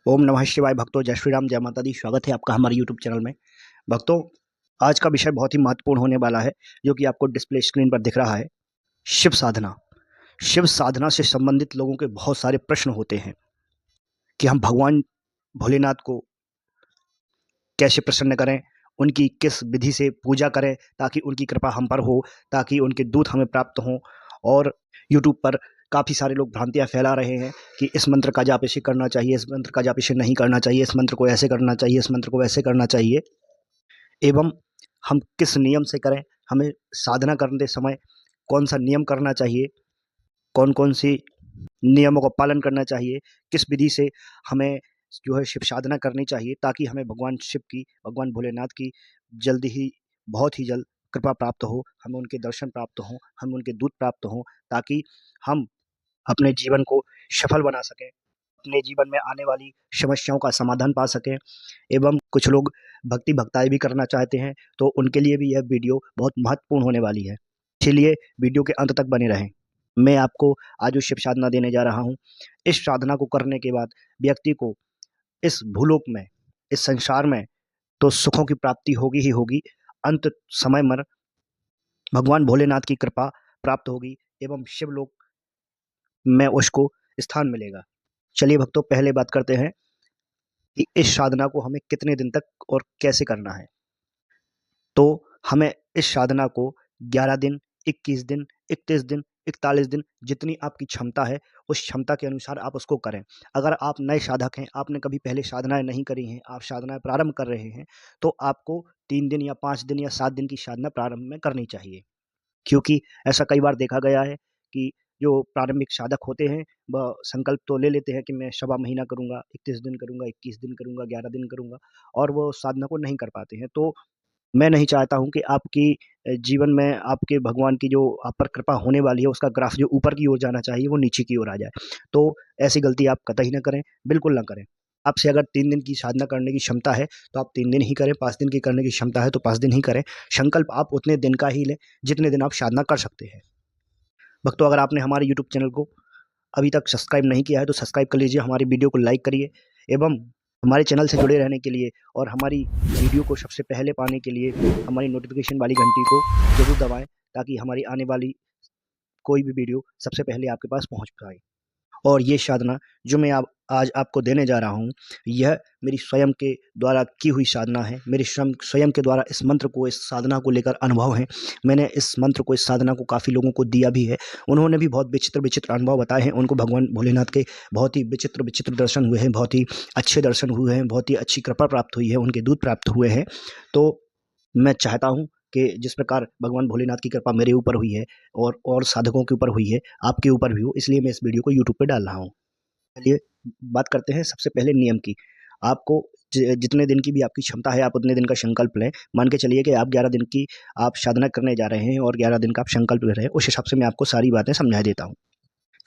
ओम नमः शिवाय भक्तों, जय श्री राम, जय माता दी। स्वागत है आपका हमारे यूट्यूब चैनल में। भक्तों, आज का विषय बहुत ही महत्वपूर्ण होने वाला है, जो कि आपको डिस्प्ले स्क्रीन पर दिख रहा है। शिव साधना। शिव साधना से संबंधित लोगों के बहुत सारे प्रश्न होते हैं कि हम भगवान भोलेनाथ को कैसे प्रसन्न करें, उनकी किस विधि से पूजा करें ताकि उनकी कृपा हम पर हो, ताकि उनके दूत हमें प्राप्त हों। और यूट्यूब पर काफ़ी सारे लोग भ्रांतियाँ फैला रहे हैं कि इस मंत्र का जाप ऐसे करना चाहिए, इस मंत्र का जाप ऐसे नहीं करना चाहिए, इस मंत्र को ऐसे करना चाहिए, इस मंत्र को वैसे करना चाहिए। एवं हम किस नियम से करें, हमें साधना करते समय कौन सा नियम करना चाहिए, कौन कौन सी नियमों का पालन करना चाहिए, किस विधि से हमें जो है शिव साधना करनी चाहिए ताकि हमें भगवान शिव की, भगवान भोलेनाथ की जल्दी ही, बहुत ही जल्द कृपा प्राप्त हो, हमें उनके दर्शन प्राप्त हों, हमें उनके दूत प्राप्त हों, ताकि हम अपने जीवन को सफल बना सकें, अपने जीवन में आने वाली समस्याओं का समाधान पा सकें। एवं कुछ लोग भक्ति भक्ताई भी करना चाहते हैं, तो उनके लिए भी यह वीडियो बहुत महत्वपूर्ण होने वाली है। इसीलिए वीडियो के अंत तक बने रहें। मैं आपको आज जो शिव साधना देने जा रहा हूँ, इस साधना को करने के बाद व्यक्ति को इस भूलोक में, इस संसार में तो सुखों की प्राप्ति होगी ही होगी, अंत समय में भगवान भोलेनाथ की कृपा प्राप्त होगी एवं शिवलोक में उसको स्थान मिलेगा। चलिए भक्तों, पहले बात करते हैं कि इस साधना को हमें कितने दिन तक और कैसे करना है। तो हमें इस साधना को 11 दिन, 21 दिन, 31 दिन, 41 दिन, जितनी आपकी क्षमता है उस क्षमता के अनुसार आप उसको करें। अगर आप नए साधक हैं, आपने कभी पहले साधनाएं नहीं करी हैं, आप साधनाएं प्रारंभ कर रहे हैं, तो आपको 3 दिन या 5 दिन या 7 दिन की साधना प्रारंभ में करनी चाहिए। क्योंकि ऐसा कई बार देखा गया है कि जो प्रारंभिक साधक होते हैं, वह संकल्प तो ले लेते हैं कि मैं सवा महीना करूँगा, 31 दिन करूँगा, 21 दिन करूँगा, 11 दिन करूँगा, और वो साधना को नहीं कर पाते हैं। तो मैं नहीं चाहता हूँ कि आपकी जीवन में आपके भगवान की जो आप पर कृपा होने वाली है, उसका ग्राफ जो ऊपर की ओर जाना चाहिए, वो नीचे की ओर आ जाए। तो ऐसी गलती आप कतई ना करें, बिल्कुल ना करें। आपसे अगर 3 दिन की साधना करने की क्षमता है, तो आप 3 दिन ही करें, 5 दिन की करने की क्षमता है, तो 5 दिन ही करें। संकल्प आप उतने दिन का ही लें, जितने दिन आप साधना कर सकते हैं। भक्तों, अगर आपने हमारे यूट्यूब चैनल को अभी तक सब्सक्राइब नहीं किया है, तो सब्सक्राइब कर लीजिए, हमारी वीडियो को लाइक करिए एवं हमारे चैनल से जुड़े रहने के लिए और हमारी वीडियो को सबसे पहले पाने के लिए हमारी नोटिफिकेशन वाली घंटी को ज़रूर दबाएँ, ताकि हमारी आने वाली कोई भी वीडियो सबसे पहले आपके पास पहुँच पाए। और ये साधना जो मैं आज आपको देने जा रहा हूँ, यह मेरी स्वयं के द्वारा की हुई साधना है। मेरे स्वयं के द्वारा इस मंत्र को, इस साधना को लेकर अनुभव है। मैंने इस मंत्र को, इस साधना को काफ़ी लोगों को दिया भी है। उन्होंने भी बहुत विचित्र-विचित्र अनुभव बताए हैं। उनको भगवान भोलेनाथ के बहुत ही विचित्र-विचित्र दर्शन हुए हैं, बहुत ही अच्छे दर्शन हुए हैं, बहुत ही अच्छी कृपा प्राप्त हुई है, उनके दूत प्राप्त हुए हैं। तो मैं चाहता हूँ कि जिस प्रकार भगवान भोलेनाथ की कृपा मेरे ऊपर हुई है और साधकों के ऊपर हुई है, आपके ऊपर भी हो, इसलिए मैं इस वीडियो को यूट्यूब पे डाल रहा हूँ। चलिए बात करते हैं सबसे पहले नियम की। आपको जितने दिन की भी आपकी क्षमता है, आप उतने दिन का संकल्प लें। मान के चलिए कि आप 11 दिन की आप साधना करने जा रहे हैं और 11 दिन का आप संकल्प ले रहे हैं, उस हिसाब से मैं आपको सारी बातें समझा देता हूँ।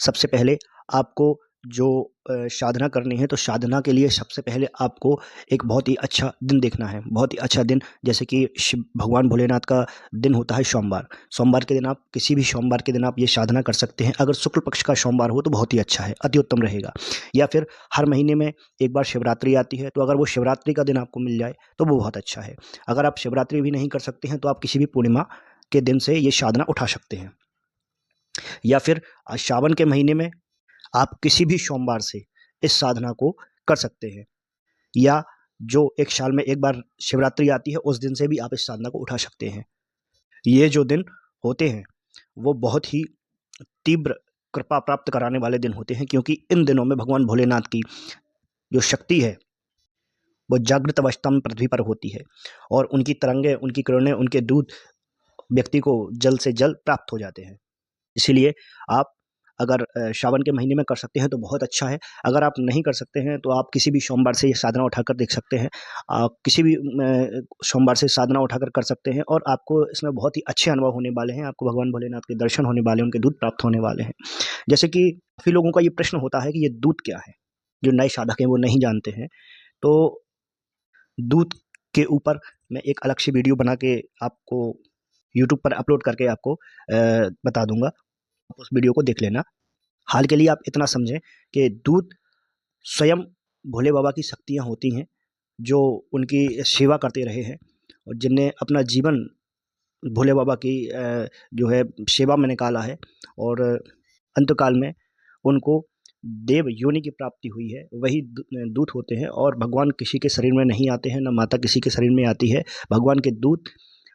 सबसे पहले आपको जो साधना करनी है, तो साधना के लिए सबसे पहले आपको एक बहुत ही अच्छा दिन देखना है। बहुत ही अच्छा दिन, जैसे कि शिव भगवान भोलेनाथ का दिन होता है सोमवार। सोमवार के दिन आप, किसी भी सोमवार के दिन आप ये साधना कर सकते हैं। अगर शुक्ल पक्ष का सोमवार हो तो बहुत ही अच्छा है, अति उत्तम रहेगा। या फिर हर महीने में एक बार शिवरात्रि आती है, तो अगर वो शिवरात्रि का दिन आपको मिल जाए तो वो बहुत अच्छा है। अगर आप शिवरात्रि भी नहीं कर सकते हैं, तो आप किसी भी पूर्णिमा के दिन से ये साधना उठा सकते हैं। या फिर सावन के महीने में आप किसी भी सोमवार से इस साधना को कर सकते हैं। या जो एक साल में एक बार शिवरात्रि आती है, उस दिन से भी आप इस साधना को उठा सकते हैं। ये जो दिन होते हैं, वो बहुत ही तीव्र कृपा प्राप्त कराने वाले दिन होते हैं, क्योंकि इन दिनों में भगवान भोलेनाथ की जो शक्ति है, वो जागृत अवस्था में पृथ्वी पर होती है और उनकी तरंगें, उनकी किरणें, उनके दूत व्यक्ति को जल्द से जल्द प्राप्त हो जाते हैं। इसीलिए आप अगर सावन के महीने में कर सकते हैं तो बहुत अच्छा है। अगर आप नहीं कर सकते हैं, तो आप किसी भी सोमवार से ये साधना उठाकर देख सकते हैं। आप किसी भी सोमवार से साधना उठाकर कर सकते हैं और आपको इसमें बहुत ही अच्छे अनुभव होने वाले हैं। आपको भगवान भोलेनाथ के दर्शन होने वाले हैं, उनके दूत प्राप्त होने वाले हैं। जैसे कि काफ़ी लोगों का ये प्रश्न होता है कि ये दूत क्या है? जो नए साधक हैं वो नहीं जानते हैं। तो दूत के ऊपर मैं एक अलग से वीडियो बना के आपको यूट्यूब पर अपलोड करके आपको बता दूँगा। आप उस वीडियो को देख लेना। हाल के लिए आप इतना समझें कि दूत स्वयं भोले बाबा की शक्तियाँ होती हैं, जो उनकी सेवा करते रहे हैं और जिनने अपना जीवन भोले बाबा की जो है सेवा में निकाला है और अंतकाल में उनको देव योनि की प्राप्ति हुई है, वही दूत होते हैं। और भगवान किसी के शरीर में नहीं आते हैं, ना माता किसी के शरीर में आती है। भगवान के दूत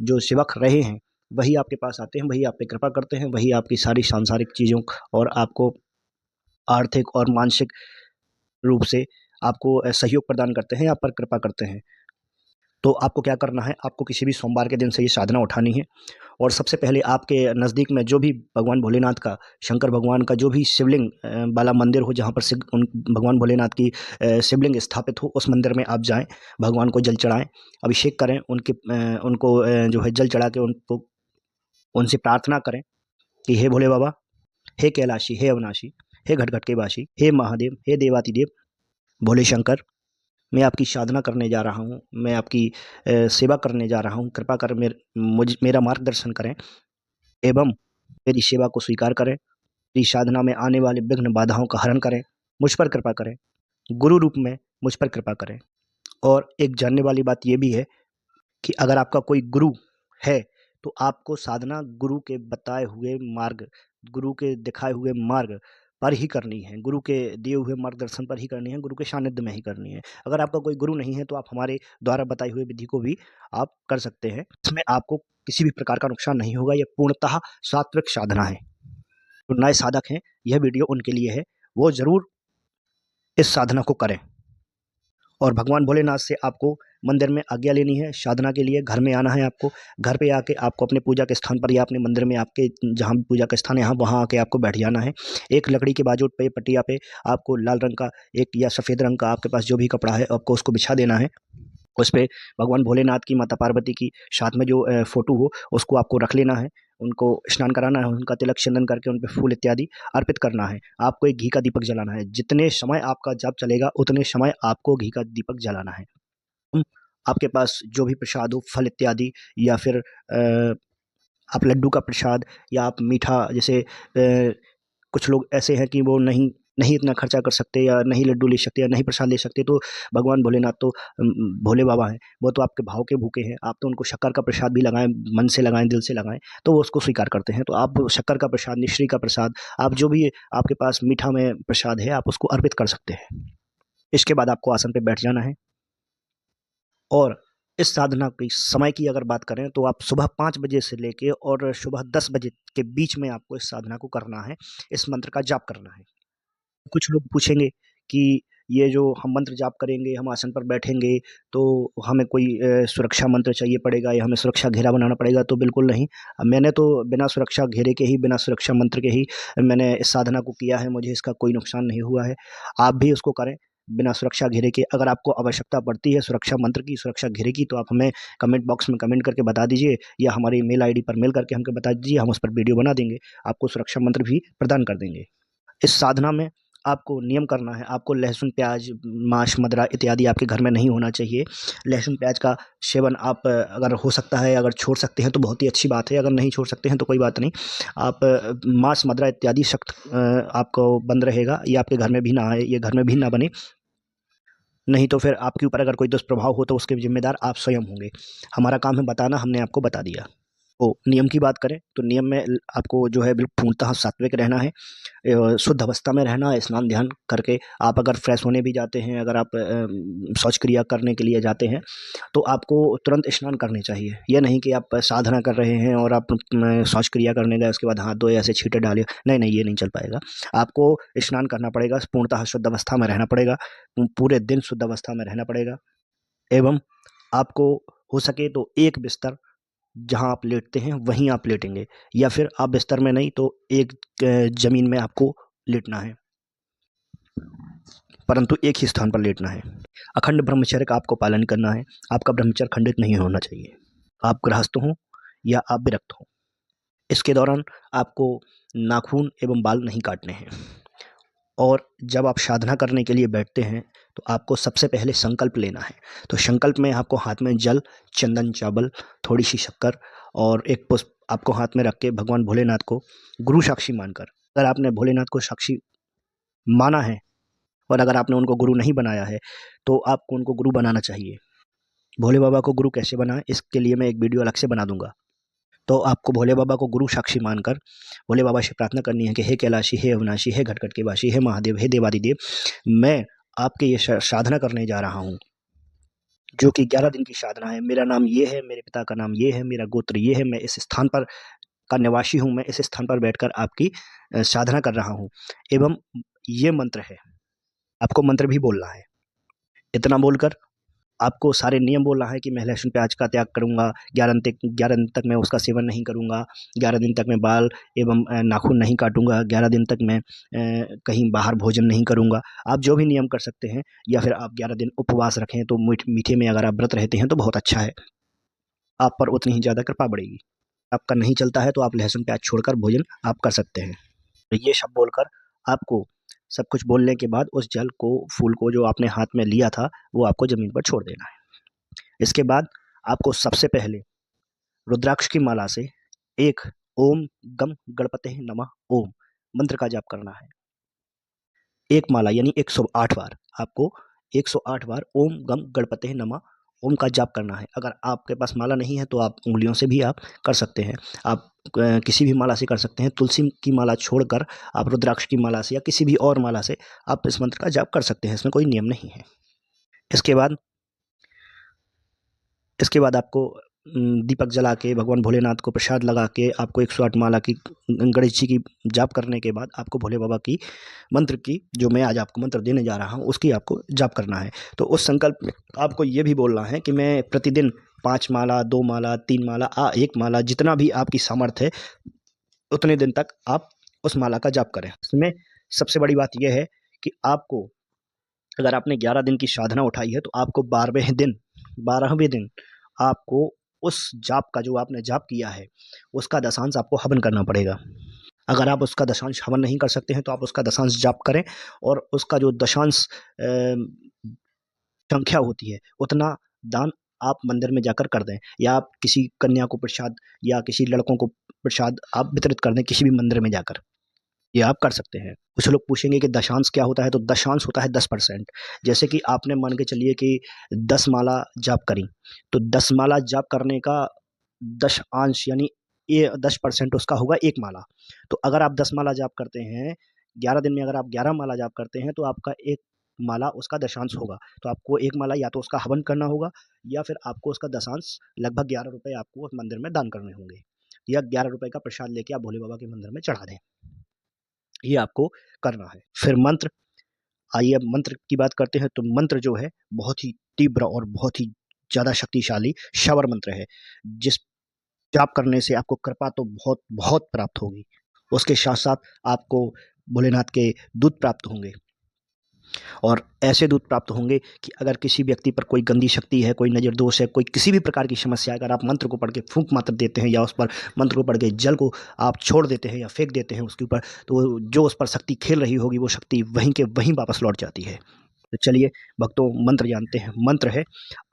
जो सेवक रहे हैं वही आपके पास आते हैं, वही आप पे कृपा करते हैं, वही आपकी सारी सांसारिक चीज़ों और आपको आर्थिक और मानसिक रूप से आपको सहयोग प्रदान करते हैं, आप पर कृपा करते हैं। तो आपको क्या करना है, आपको किसी भी सोमवार के दिन से ये साधना उठानी है और सबसे पहले आपके नज़दीक में जो भी भगवान भोलेनाथ का, शंकर भगवान का जो भी शिवलिंग वाला मंदिर हो, जहाँ पर भगवान भोलेनाथ की शिवलिंग स्थापित हो, उस मंदिर में आप जाएं, भगवान को जल चढ़ाएं, अभिषेक करें, उनको जो है जल चढ़ा के उनको उनसे प्रार्थना करें कि हे भोले बाबा, हे कैलाशी, हे अविनाशी, हे घट घट के वासी, हे महादेव, हे देवातिदेव, भोले शंकर, मैं आपकी साधना करने जा रहा हूँ, मैं आपकी सेवा करने जा रहा हूँ, कृपा कर मेरा मार्गदर्शन करें एवं मेरी सेवा को स्वीकार करें, मेरी साधना में आने वाले विघ्न बाधाओं का हरण करें, मुझ पर कृपा करें, गुरु रूप में मुझ पर कृपा करें। और एक जानने वाली बात ये भी है कि अगर आपका कोई गुरु है तो आपको साधना गुरु के बताए हुए मार्ग, गुरु के दिखाए हुए मार्ग पर ही करनी है, गुरु के दिए हुए मार्गदर्शन पर ही करनी है, गुरु के सानिध्य में ही करनी है। अगर आपका कोई गुरु नहीं है तो आप हमारे द्वारा बताई हुई विधि को भी आप कर सकते हैं, इसमें आपको किसी भी प्रकार का नुकसान नहीं होगा। यह पूर्णतः सात्विक साधना है। जो नए साधक हैं, यह वीडियो उनके लिए है, वो जरूर इस साधना को करें। और भगवान भोलेनाथ से आपको मंदिर में आज्ञा लेनी है साधना के लिए। घर में आना है आपको, घर पे आके आपको अपने पूजा के स्थान पर या अपने मंदिर में आपके जहाँ भी पूजा का स्थान है यहाँ वहाँ आके आपको बैठ जाना है। एक लकड़ी के बाजू पे, पटिया पे आपको लाल रंग का एक या सफ़ेद रंग का आपके पास जो भी कपड़ा है आपको उसको बिछा देना है। उस पे भगवान भोलेनाथ की, माता पार्वती की साथ में जो फ़ोटो हो उसको आपको रख लेना है, उनको स्नान कराना है, उनका तिलक चंदन करके उन पे फूल इत्यादि अर्पित करना है। आपको एक घी का दीपक जलाना है, जितने समय आपका जाप चलेगा उतने समय आपको घी का दीपक जलाना है। आपके पास जो भी प्रसाद हो, फल इत्यादि, या फिर आप लड्डू का प्रसाद या आप मीठा, जैसे कुछ लोग ऐसे हैं कि वो नहीं नहीं इतना खर्चा कर सकते या नहीं लड्डू ले सकते या नहीं प्रसाद ले सकते, तो भगवान भोलेनाथ तो भोले बाबा हैं, वो तो आपके भाव के भूखे हैं। आप तो उनको शक्कर का प्रसाद भी लगाएं, मन से लगाएं, दिल से लगाएं, तो वो उसको स्वीकार करते हैं। तो आप शक्कर का प्रसाद, मिश्री का प्रसाद, आप जो भी आपके पास मीठा में प्रसाद है आप उसको अर्पित कर सकते हैं। इसके बाद आपको आसन पे बैठ जाना है और इस साधना की समय की अगर बात करें तो आप सुबह 5 बजे से लेके और सुबह 10 बजे के बीच में आपको इस साधना को करना है, इस मंत्र का जाप करना है। कुछ लोग पूछेंगे कि ये जो हम मंत्र जाप करेंगे, हम आसन पर बैठेंगे तो हमें कोई सुरक्षा मंत्र चाहिए पड़ेगा या हमें सुरक्षा घेरा बनाना पड़ेगा, तो बिल्कुल नहीं। मैंने तो बिना सुरक्षा घेरे के ही, बिना सुरक्षा मंत्र के ही मैंने इस साधना को किया है, मुझे इसका कोई नुकसान नहीं हुआ है। आप भी उसको करें बिना सुरक्षा घेरे के। अगर आपको आवश्यकता पड़ती है सुरक्षा मंत्र की, सुरक्षा घेरे की, तो आप हमें कमेंट बॉक्स में कमेंट करके बता दीजिए या हमारी मेल आईडी पर मेल करके हमको बता दीजिए, हम उस पर वीडियो बना देंगे, आपको सुरक्षा मंत्र भी प्रदान कर देंगे। इस साधना में आपको नियम करना है, आपको लहसुन, प्याज, मांस, मदिरा इत्यादि आपके घर में नहीं होना चाहिए। लहसुन, प्याज का सेवन आप अगर हो सकता है, अगर छोड़ सकते हैं तो बहुत ही अच्छी बात है, अगर नहीं छोड़ सकते हैं तो कोई बात नहीं। आप मांस, मदिरा इत्यादि सख्त आपको बंद रहेगा, ये आपके घर में भी ना आए, ये घर में भी ना बने, नहीं तो फिर आपके ऊपर अगर कोई दुष्प्रभाव हो तो उसके जिम्मेदार आप स्वयं होंगे। हमारा काम है बताना, हमने आपको बता दिया। तो नियम की बात करें तो नियम में आपको जो है बिल्कुल पूर्णतः सात्विक रहना है, शुद्ध अवस्था में रहना है, स्नान ध्यान करके। आप अगर फ्रेश होने भी जाते हैं, अगर आप शौच क्रिया करने के लिए जाते हैं तो आपको तुरंत स्नान करने चाहिए। यह नहीं कि आप साधना कर रहे हैं और आप शौच क्रिया करने गए उसके बाद हाथ धोए, ऐसे छींटे डाले, नहीं नहीं, ये नहीं चल पाएगा। आपको स्नान करना पड़ेगा, पूर्णतः शुद्ध अवस्था में रहना पड़ेगा, पूरे दिन शुद्ध अवस्था में रहना पड़ेगा। एवं आपको हो सके तो एक बिस्तर जहाँ आप लेटते हैं वहीं आप लेटेंगे, या फिर आप बिस्तर में नहीं तो एक ज़मीन में आपको लेटना है, परंतु एक ही स्थान पर लेटना है। अखंड ब्रह्मचर्य का आपको पालन करना है, आपका ब्रह्मचर्य खंडित नहीं होना चाहिए। आप गृहस्थ हों या आप विरक्त हों, इसके दौरान आपको नाखून एवं बाल नहीं काटने हैं। और जब आप साधना करने के लिए बैठते हैं तो आपको सबसे पहले संकल्प लेना है। तो संकल्प में आपको हाथ में जल, चंदन, चावल, थोड़ी सी शक्कर और एक पुष्प आपको हाथ में रख के भगवान भोलेनाथ को गुरु साक्षी मानकर, अगर आपने भोलेनाथ को साक्षी माना है और अगर आपने उनको गुरु नहीं बनाया है तो आपको उनको गुरु बनाना चाहिए। भोले बाबा को गुरु कैसे बनाएं, इसके लिए मैं एक वीडियो अलग से बना दूंगा। तो आपको भोले बाबा को गुरु साक्षी मानकर भोले बाबा से प्रार्थना करनी है कि हे कैलाशी, हे अविनाशी, हे घटघट के वासी, हे महादेव, हे देवादिदेव, मैं आपके ये साधना करने जा रहा हूँ, जो कि 11 दिन की साधना है। मेरा नाम ये है, मेरे पिता का नाम ये है, मेरा गोत्र ये है, मैं इस स्थान पर का निवासी हूँ, मैं इस स्थान पर बैठकर आपकी साधना कर रहा हूँ। एवं ये मंत्र है, आपको मंत्र भी बोलना है। इतना बोलकर आपको सारे नियम बोलना है कि मैं लहसुन प्याज का त्याग करूंगा, 11 दिन तक मैं उसका सेवन नहीं करूंगा, 11 दिन तक मैं बाल एवं नाखून नहीं काटूंगा, 11 दिन तक मैं कहीं बाहर भोजन नहीं करूंगा। आप जो भी नियम कर सकते हैं, या फिर आप 11 दिन उपवास रखें, तो मीठे में अगर आप व्रत रहते हैं तो बहुत अच्छा है, आप पर उतनी ही ज़्यादा कृपा बढ़ेगी। आपका नहीं चलता है तो आप लहसुन प्याज छोड़कर भोजन आप कर सकते हैं। तो ये सब बोलकर आपको सब कुछ बोलने के बाद उस जल को, फूल को जो आपने हाथ में लिया था, वो आपको ज़मीन पर छोड़ देना है। इसके बाद आपको सबसे पहले रुद्राक्ष की माला से एक ओम गम गणपते नमः ओम मंत्र का जाप करना है। एक माला यानी 108 बार आपको 108 बार ओम गम गणपते नमः ओम का जाप करना है। अगर आपके पास माला नहीं है तो आप उंगलियों से भी आप कर सकते हैं। आप किसी भी माला से कर सकते हैं। तुलसी की माला छोड़कर आप रुद्राक्ष की माला से या किसी भी और माला से आप इस मंत्र का जाप कर सकते हैं, इसमें कोई नियम नहीं है। इसके बाद आपको दीपक जला के भगवान भोलेनाथ को प्रसाद लगा के आपको 108 माला की गणेश जी की जाप करने के बाद आपको भोले बाबा की मंत्र की, जो मैं आज आपको मंत्र देने जा रहा हूँ, उसकी आपको जाप करना है। तो उस संकल्प में आपको ये भी बोलना है कि मैं प्रतिदिन 5 माला, 2 माला, 3 माला, 1 माला, जितना भी आपकी सामर्थ्य है उतने दिन तक आप उस माला का जाप करें। इसमें सबसे बड़ी बात यह है कि आपको, अगर आपने 11 दिन की साधना उठाई है तो आपको 12वें दिन आपको उस जाप का, जो आपने जाप किया है, उसका दशांश आपको हवन करना पड़ेगा। अगर आप उसका दशांश हवन नहीं कर सकते हैं तो आप उसका दशांश जाप करें, और उसका जो दशांश संख्या होती है उतना दान आप मंदिर में जाकर कर दें, या आप किसी कन्या को प्रसाद या किसी लड़कों को प्रसाद आप वितरित कर दें किसी भी मंदिर में जाकर, ये आप कर सकते हैं। कुछ लोग पूछेंगे कि दशांश क्या होता है, तो दशांश होता है 10%। जैसे कि आपने मान के चलिए कि 10 माला जाप करी, तो 10 माला जाप करने का 10 अंश यानी ये 10% उसका होगा 1 माला। तो अगर आप 10 माला जाप करते हैं 11 दिन में, अगर आप 11 माला जाप करते हैं तो आपका 1 माला उसका दशांश होगा। तो आपको 1 माला या तो उसका हवन करना होगा, या फिर आपको उसका दशांश लगभग 11 रुपए आपको उस मंदिर में दान करने होंगे, या 11 रुपए का प्रसाद लेके आप भोले बाबा के मंदिर में चढ़ा दें। ये आपको करना है। फिर मंत्र, आइए अब मंत्र की बात करते हैं। तो मंत्र जो है बहुत ही तीव्र और बहुत ही ज़्यादा शक्तिशाली श्रवण मंत्र है, जिस जाप करने से आपको कृपा तो बहुत बहुत प्राप्त होगी। उसके साथ-साथ आपको भोलेनाथ के दूत प्राप्त होंगे, और ऐसे दूत प्राप्त होंगे कि अगर किसी व्यक्ति पर कोई गंदी शक्ति है, कोई नज़र दोष है, कोई किसी भी प्रकार की समस्या है, अगर आप मंत्र को पढ़ के फूँक मात्र देते हैं, या उस पर मंत्र को पढ़ के जल को आप छोड़ देते हैं या फेंक देते हैं उसके ऊपर, तो जो उस पर शक्ति खेल रही होगी वो शक्ति वहीं के वहीं वापस लौट जाती है। तो चलिए भक्तों, मंत्र जानते हैं। मंत्र है,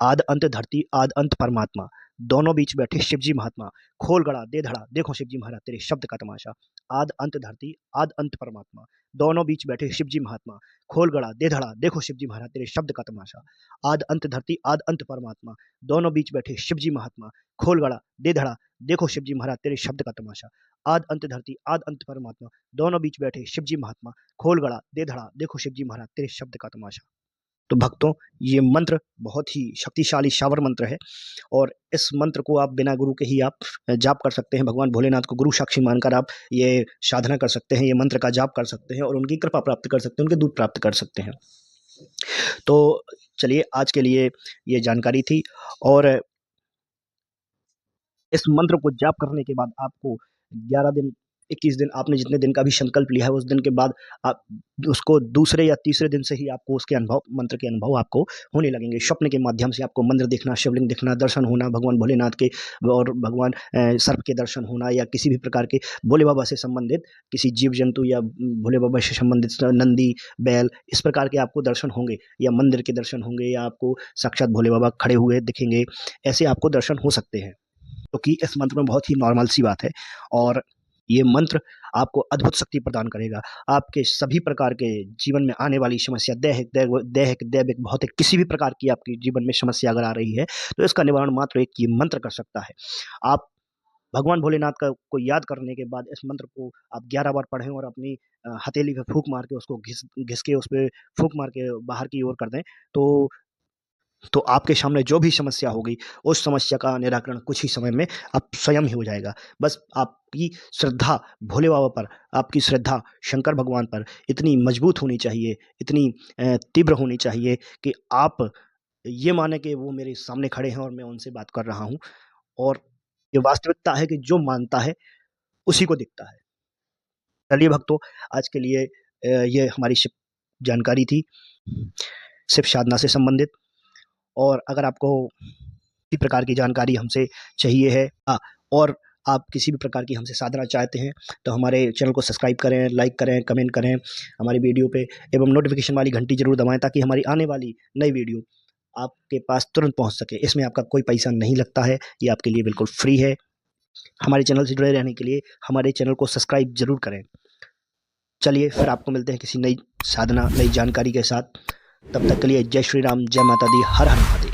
आद अंत धरती आद अंत परमात्मा, दोनों बीच बैठे शिवजी महात्मा, खोल गड़ा दे धड़ा देखो शिवजी महाराज तेरे शब्द का तमाशा। आद अंत धरती आद अंत परमात्मा, दोनों बीच बैठे शिवजी महात्मा, खोल गड़ा दे धड़ा देखो शिवजी महाराज तेरे शब्द का तमाशा। आद अंत धरती आद अंत परमात्मा, दोनों बीच बैठे शिवजी महात्मा, खोल गड़ा दे धड़ा देखो शिवजी महाराज तेरे शब्द का तमाशा। आद अंत धरती आद अंत परमात्मा, दोनों बीच बैठे शिवजी महात्मा, खोल गड़ा दे धड़ा देखो शिवजी महाराज तेरे शब्द का तमाशा। तो भक्तों, ये मंत्र बहुत ही शक्तिशाली शावर मंत्र है, और इस मंत्र को आप बिना गुरु के ही आप जाप कर सकते हैं। भगवान भोलेनाथ को गुरु साक्षी मानकर आप ये साधना कर सकते हैं, ये मंत्र का जाप कर सकते हैं, और उनकी कृपा प्राप्त कर सकते हैं, उनके दूत प्राप्त कर सकते हैं। तो चलिए, आज के लिए ये जानकारी थी, और इस मंत्र को जाप करने के बाद आपको 11 दिन, 21 दिन, आपने जितने दिन का भी संकल्प लिया है, उस दिन के बाद आप उसको दूसरे या तीसरे दिन से ही आपको उसके अनुभव, मंत्र के अनुभव आपको होने लगेंगे। स्वप्न के माध्यम से आपको मंदिर दिखना, शिवलिंग दिखना, दर्शन होना, भगवान भोलेनाथ के और भगवान सर्प के दर्शन होना, या किसी भी प्रकार के भोले बाबा से संबंधित किसी जीव-जंतु या भोले बाबा से संबंधित नंदी, बैल, इस प्रकार के आपको दर्शन होंगे, या मंदिर के दर्शन होंगे, या आपको साक्षात भोले बाबा खड़े हुए दिखेंगे। ऐसे आपको दर्शन हो सकते हैं, क्योंकि इस मंत्र में बहुत ही नॉर्मल सी बात है। और ये मंत्र आपको अद्भुत शक्ति प्रदान करेगा। आपके सभी प्रकार के जीवन में आने वाली समस्या, दैहिक, भौतिक, किसी भी प्रकार की आपके जीवन में समस्या अगर आ रही है, तो इसका निवारण मात्र एक ये मंत्र कर सकता है। आप भगवान भोलेनाथ का को याद करने के बाद इस मंत्र को आप 11 बार पढ़ें और अपनी हथेली पे फूँक मार के उसको घिस के उसपे फूँक मार के बाहर की ओर कर दें, तो आपके सामने जो भी समस्या होगी, उस समस्या का निराकरण कुछ ही समय में अब स्वयं ही हो जाएगा। बस आपकी श्रद्धा भोले बाबा पर, आपकी श्रद्धा शंकर भगवान पर इतनी मजबूत होनी चाहिए, इतनी तीव्र होनी चाहिए कि आप ये मानें कि वो मेरे सामने खड़े हैं और मैं उनसे बात कर रहा हूँ, और ये वास्तविकता है कि जो मानता है, उसी को दिखता है। चलिए भक्तों, आज के लिए ये हमारी शिव जानकारी थी, शिव साधना से संबंधित। और अगर आपको किसी प्रकार की जानकारी हमसे चाहिए है, और आप किसी भी प्रकार की हमसे साधना चाहते हैं, तो हमारे चैनल को सब्सक्राइब करें, लाइक करें, कमेंट करें हमारी वीडियो पे, एवं नोटिफिकेशन वाली घंटी ज़रूर दबाएँ ताकि हमारी आने वाली नई वीडियो आपके पास तुरंत पहुंच सके। इसमें आपका कोई पैसा नहीं लगता है, ये आपके लिए बिल्कुल फ्री है। हमारे चैनल से जुड़े रहने के लिए हमारे चैनल को सब्सक्राइब ज़रूर करें। चलिए फिर आपको मिलते हैं किसी नई साधना, नई जानकारी के साथ। तब तक के लिए जय श्री राम, जय माता दी, हर हर महादेव।